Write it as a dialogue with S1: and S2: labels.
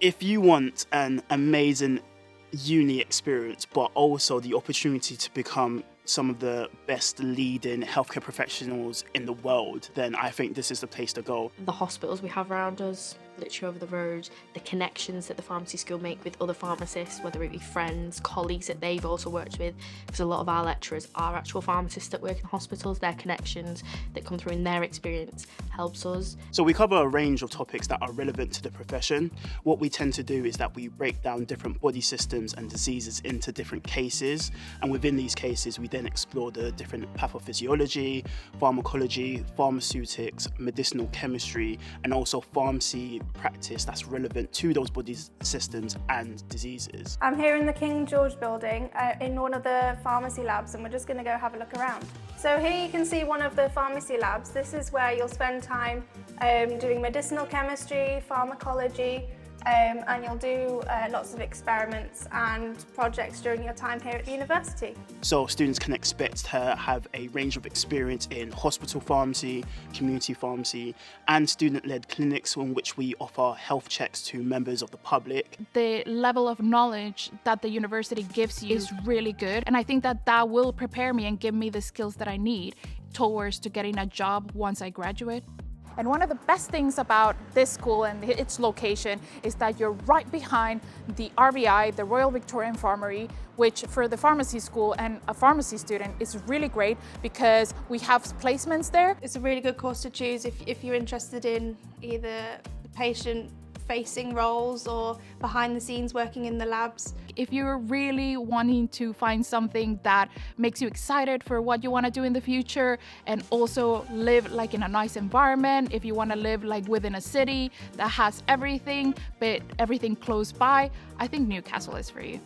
S1: If you want an amazing uni experience, but also the opportunity to become some of the best leading healthcare professionals in the world, then I think this is the place to go.
S2: The hospitals we have around us, literally over the road, the connections that the pharmacy school make with other pharmacists, whether it be friends, colleagues that they've also worked with, because a lot of our lecturers are actual pharmacists that work in hospitals. Their connections that come through in their experience helps us.
S1: So we cover a range of topics that are relevant to the profession. What we tend to do is that we break down different body systems and diseases into different cases, and within these cases we then explore the different pathophysiology, pharmacology, pharmaceutics, medicinal chemistry, and also pharmacy practice that's relevant to those body systems and diseases.
S3: I'm here in the King George building in one of the pharmacy labs, and we're just going to go have a look around. So here you can see one of the pharmacy labs. This is where you'll spend time doing medicinal chemistry, pharmacology, and you'll do lots of experiments and projects during your time here at the university.
S1: So students can expect to have a range of experience in hospital pharmacy, community pharmacy, and student-led clinics in which we offer health checks to members of the public.
S4: The level of knowledge that the university gives you is really good, and I think that that will prepare me and give me the skills that I need towards to getting a job once I graduate. And one of the best things about this school and its location is that you're right behind the RVI, the Royal Victorian Infirmary, which for the pharmacy school and a pharmacy student is really great because we have placements there.
S5: It's a really good course to choose if you're interested in either patient-facing roles or behind the scenes working in the labs.
S4: If you're really wanting to find something that makes you excited for what you want to do in the future and also live like in a nice environment, if you want to live like within a city that has everything but everything close by, I think Newcastle is for you.